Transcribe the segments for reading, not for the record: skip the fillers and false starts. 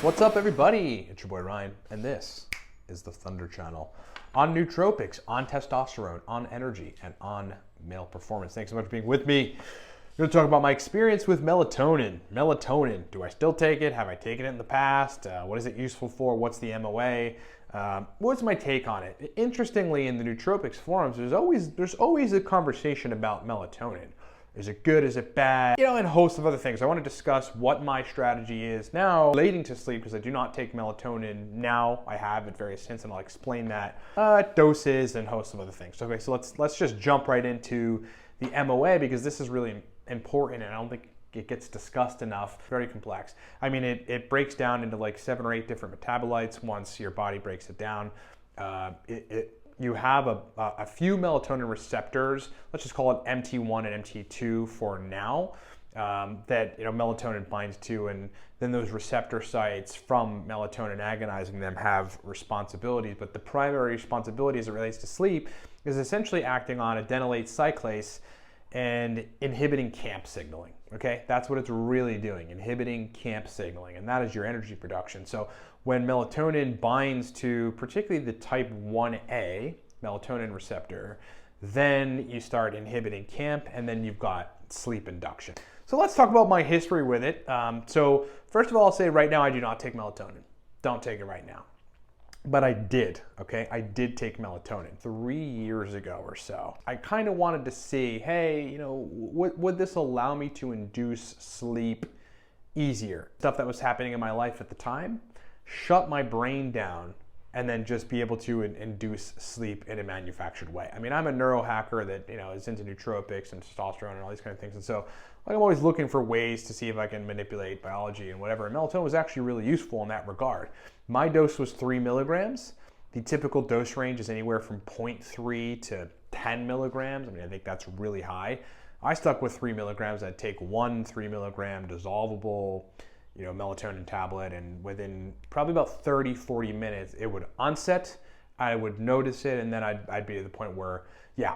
What's up, everybody? It's your boy Ryan, and this is the Thunder Channel on nootropics, on testosterone, on energy, and on male performance. Thanks so much for being with me. I'm going to talk about my experience with melatonin. Melatonin, do I still take it? Have I taken it in the past? What is it useful for? What's the MOA? What's my take on it? Interestingly, in the nootropics forums, there's always a conversation about melatonin. Is it good? Is it bad? And a host of other things. I want to discuss what my strategy is now relating to sleep, because I do not take melatonin now. I have at various hints, and I'll explain that. Doses and a host of other things. Okay, so let's just jump right into the MOA, because this is really important, and I don't think it gets discussed enough. Very complex. I mean, it breaks down into like 7 or 8 different metabolites once your body breaks it down. You have a few melatonin receptors, let's just call it MT1 and MT2 for now, that melatonin binds to, and then those receptor sites from melatonin agonizing them have responsibilities. But the primary responsibility as it relates to sleep is essentially acting on adenylate cyclase and inhibiting CAMP signaling. Okay, that's what it's really doing, inhibiting CAMP signaling, and that is your energy production. So when melatonin binds to particularly the type 1A melatonin receptor, then you start inhibiting CAMP, and then you've got sleep induction. So let's talk about my history with it. So first of all, I'll say right now I do not take melatonin. Don't take it right now. But I did, okay? I did take melatonin 3 years ago or so. I kind of wanted to see, hey, would this allow me to induce sleep easier? Stuff that was happening in my life at the time, shut my brain down, and then just be able to induce sleep in a manufactured way. I mean, I'm a neurohacker that is into nootropics and testosterone and all these kind of things, and so I'm always looking for ways to see if I can manipulate biology and whatever. And melatonin was actually really useful in that regard. My dose was 3 milligrams. The typical dose range is anywhere from 0.3 to 10 milligrams. I mean, I think that's really high. I stuck with 3 milligrams. I'd take 1 3 milligram dissolvable melatonin tablet, and within probably about 30-40 minutes, it would onset. I would notice it, and then I'd be at the point where,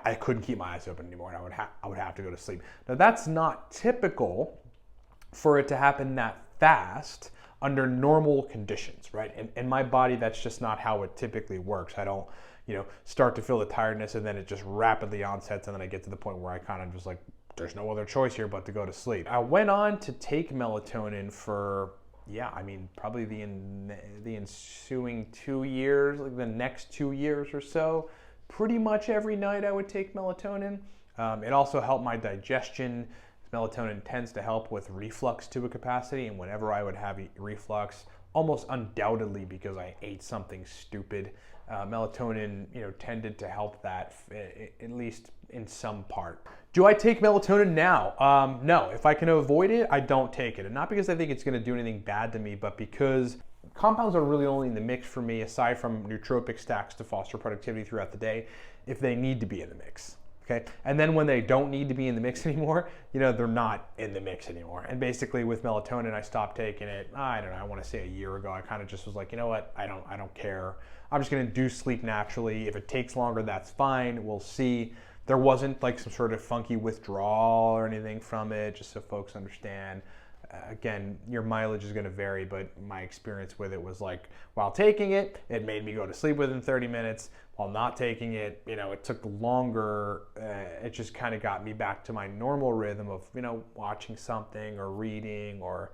I couldn't keep my eyes open anymore, and I would have to go to sleep. Now, that's not typical for it to happen that fast under normal conditions, right? In my body, that's just not how it typically works. I don't, start to feel the tiredness, and then it just rapidly onsets, and then I get to the point where I kind of just like, there's no other choice here but to go to sleep. I went on to take melatonin for, probably the ensuing 2 years, like the next 2 years or so. Pretty much every night I would take melatonin. It also helped my digestion. Melatonin tends to help with reflux to a capacity, and whenever I would have reflux, almost undoubtedly because I ate something stupid, melatonin tended to help that, at least in some part. Do I take melatonin now? No. If I can avoid it, I don't take it. And not because I think it's going to do anything bad to me, but because compounds are really only in the mix for me, aside from nootropic stacks to foster productivity throughout the day, if they need to be in the mix. Okay, and then when they don't need to be in the mix anymore, they're not in the mix anymore. And basically with melatonin, I stopped taking it, I don't know, I want to say a year ago. I kind of just was like, you know what, I don't care. I'm just going to do sleep naturally. If it takes longer, that's fine. We'll see. There wasn't like some sort of funky withdrawal or anything from it, just so folks understand. Again, your mileage is going to vary, but my experience with it was like, while taking it, it made me go to sleep within 30 minutes. While not taking it, it took longer. It just kind of got me back to my normal rhythm of, watching something or reading or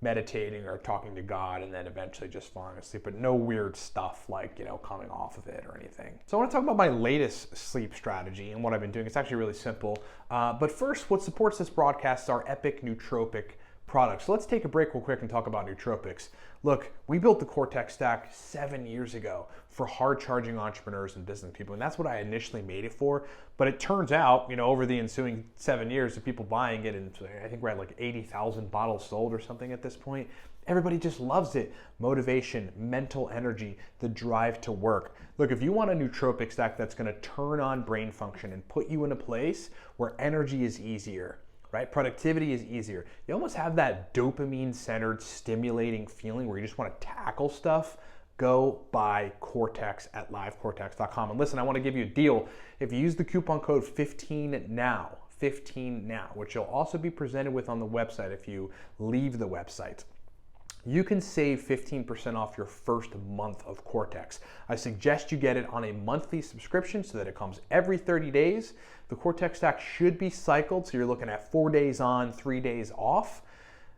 meditating or talking to God, and then eventually just falling asleep, but no weird stuff like, coming off of it or anything. So I want to talk about my latest sleep strategy and what I've been doing. It's actually really simple. But first, what supports this broadcast is our Epic Nootropic products. So let's take a break real quick and talk about nootropics. Look, we built the Cortex stack 7 years ago for hard-charging entrepreneurs and business people, and that's what I initially made it for. But it turns out, over the ensuing 7 years of people buying it, and I think we're at like 80,000 bottles sold or something at this point, everybody just loves it. Motivation, mental energy, the drive to work. Look, if you want a nootropic stack that's going to turn on brain function and put you in a place where energy is easier, right? Productivity is easier. You almost have that dopamine-centered, stimulating feeling where you just want to tackle stuff. Go buy Cortex at livecortex.com. And listen, I want to give you a deal. If you use the coupon code 15NOW, which you'll also be presented with on the website if you leave the website, you can save 15% off your first month of Cortex. I suggest you get it on a monthly subscription so that it comes every 30 days. The Cortex stack should be cycled, so you're looking at 4 days on, 3 days off.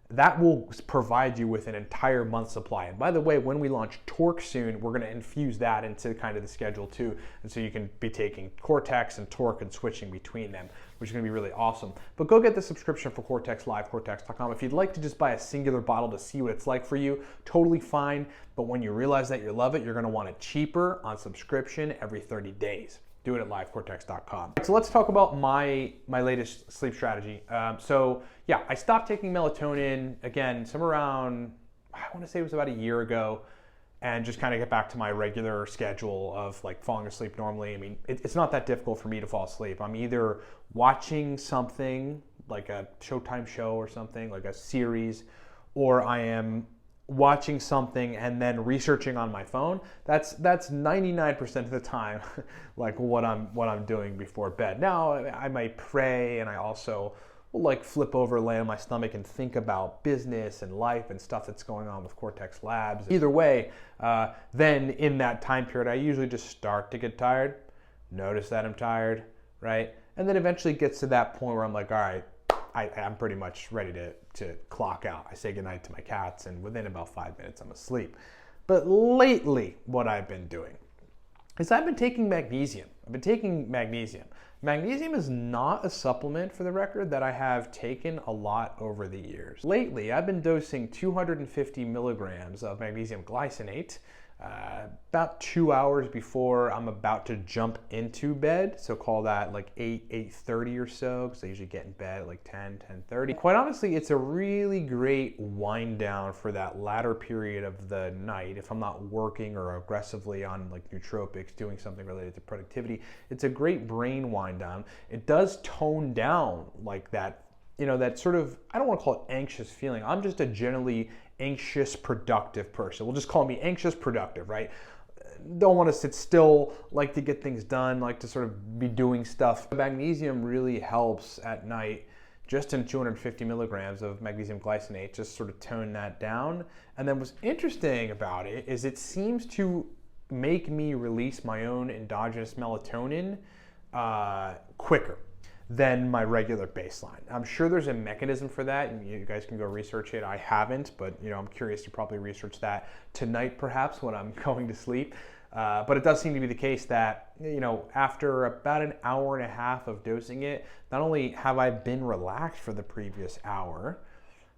That will provide you with an entire month's supply. And by the way, when we launch Torque soon, we're gonna infuse that into kind of the schedule too. And so you can be taking Cortex and Torque and switching between them, which is gonna be really awesome. But go get the subscription for Cortex Live, cortex.com. If you'd like to just buy a singular bottle to see what it's like for you, totally fine. But when you realize that you love it, you're gonna want it cheaper on subscription every 30 days. Do it at livecortex.com. So let's talk about my latest sleep strategy. So yeah, I stopped taking melatonin again, somewhere around, I want to say it was about a year ago, and just kind of get back to my regular schedule of like falling asleep normally. I mean, it's not that difficult for me to fall asleep. I'm either watching something like a Showtime show or something, like a series, or I am watching something and then researching on my phone. That's 99% of the time like what I'm doing before bed. Now I might pray, and I also will like flip over, lay on my stomach and think about business and life and stuff that's going on with Cortex Labs. Either way, then in that time period I usually just start to get tired, notice that I'm tired, right? And then eventually it gets to that point where I'm like, all right, I'm pretty much ready to clock out. I say goodnight to my cats, and within about 5 minutes, I'm asleep. But lately, what I've been doing is I've been taking magnesium. Magnesium is not a supplement, for the record, that I have taken a lot over the years. Lately, I've been dosing 250 milligrams of magnesium glycinate about 2 hours before I'm about to jump into bed. So call that like 8:30 or so, because I usually get in bed at like 10:30. Quite honestly, it's a really great wind down for that latter period of the night. If I'm not working or aggressively on like nootropics, doing something related to productivity, it's a great brain wind down. It does tone down like that, you know, that sort of, I don't want to call it anxious feeling. I'm just a generally anxious, productive person. We'll just call me anxious, productive, right? Don't want to sit still, like to get things done, like to sort of be doing stuff. Magnesium really helps at night, just in 250 milligrams of magnesium glycinate, just sort of tone that down. And then what's interesting about it is it seems to make me release my own endogenous melatonin quicker than my regular baseline. I'm sure there's a mechanism for that, and you guys can go research it. I haven't, but you know, I'm curious to probably research that tonight, perhaps when I'm going to sleep. But it does seem to be the case that, you know, after about an hour and a half of dosing it, not only have I been relaxed for the previous hour,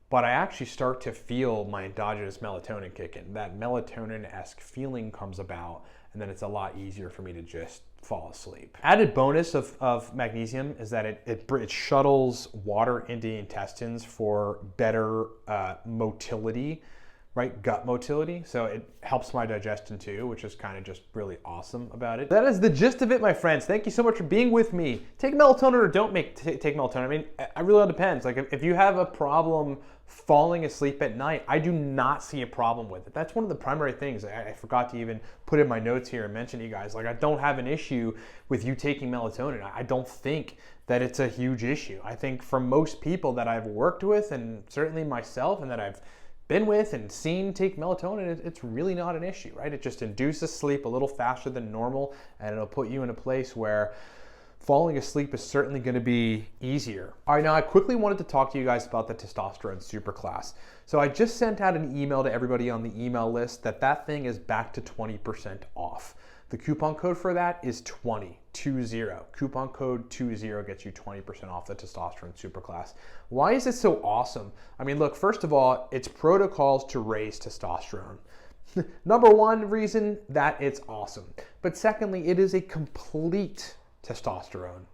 but I actually start to feel my endogenous melatonin kick in. That melatonin-esque feeling comes about, and then it's a lot easier for me to just fall asleep. Added bonus of magnesium is that it shuttles water into the intestines for better motility, right? Gut motility. So it helps my digestion too, which is kind of just really awesome about it. That is the gist of it, my friends. Thank you so much for being with me. Take melatonin or don't take melatonin. I mean, it really all depends. Like if you have a problem falling asleep at night, I do not see a problem with it. That's one of the primary things I forgot to even put in my notes here and mention to you guys. Like, I don't have an issue with you taking melatonin. I don't think that it's a huge issue. I think for most people that I've worked with, and certainly myself, and that I've been with and seen take melatonin, it's really not an issue, right? It just induces sleep a little faster than normal, and it'll put you in a place where falling asleep is certainly going to be easier. All right, now I quickly wanted to talk to you guys about the testosterone superclass. So I just sent out an email to everybody on the email list that thing is back to 20% off. The coupon code for that is 20. Coupon code 20 gets you 20% off the testosterone superclass. Why is it so awesome? I mean, look, first of all, it's protocols to raise testosterone. Number one reason that it's awesome. But secondly, it is a complete testosterone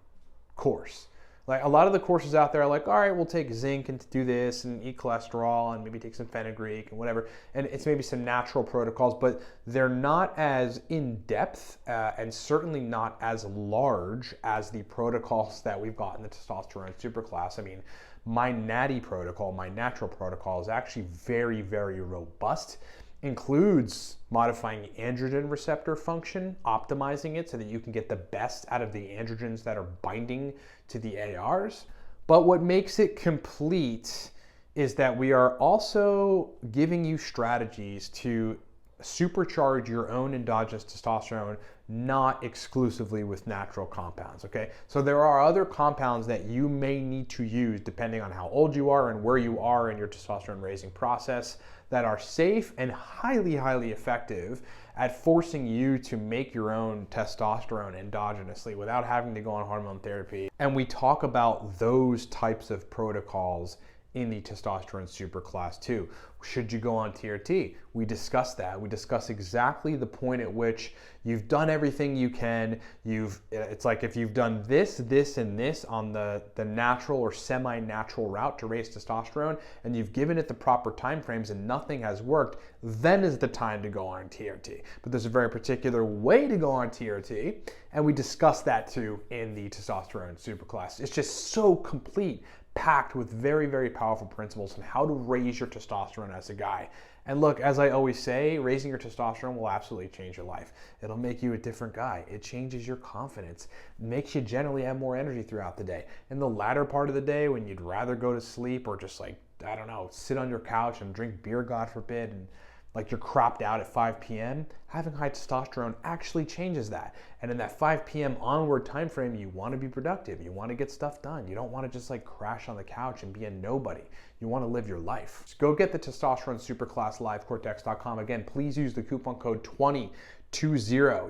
course. Like a lot of the courses out there are like, all right, we'll take zinc and do this and eat cholesterol and maybe take some fenugreek and whatever. And it's maybe some natural protocols, but they're not as in-depth and certainly not as large as the protocols that we've got in the testosterone superclass. I mean, my natty protocol, my natural protocol is actually very, very robust. Includes modifying the androgen receptor function, optimizing it so that you can get the best out of the androgens that are binding to the ARs. But what makes it complete is that we are also giving you strategies to supercharge your own endogenous testosterone, not exclusively with natural compounds, okay? So there are other compounds that you may need to use depending on how old you are and where you are in your testosterone raising process that are safe and highly, highly effective at forcing you to make your own testosterone endogenously without having to go on hormone therapy. And we talk about those types of protocols in the testosterone superclass 2. Should you go on TRT? We discuss that. We discuss exactly the point at which you've done everything you can. It's like if you've done this, this, and this on the natural or semi-natural route to raise testosterone, and you've given it the proper time frames and nothing has worked, then is the time to go on TRT. But there's a very particular way to go on TRT, and we discuss that too in the testosterone superclass. It's just so complete, packed with very, very powerful principles on how to raise your testosterone as a guy. And look, as I always say, raising your testosterone will absolutely change your life. It'll make you a different guy. It changes your confidence, makes you generally have more energy throughout the day. In the latter part of the day, when you'd rather go to sleep or just like, I don't know, sit on your couch and drink beer, God forbid, and like you're cropped out at 5 p.m., having high testosterone actually changes that. And in that 5 p.m. onward time frame, you want to be productive. You want to get stuff done. You don't want to just like crash on the couch and be a nobody. You want to live your life. So go get the Testosterone Superclass livecortex.com. Again, please use the coupon code 2020.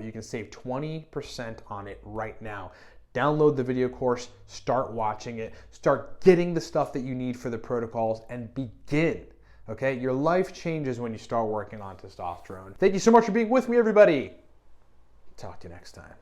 You can save 20% on it right now. Download the video course, start watching it, start getting the stuff that you need for the protocols, and begin. Okay, your life changes when you start working on testosterone. Thank you so much for being with me, everybody. Talk to you next time.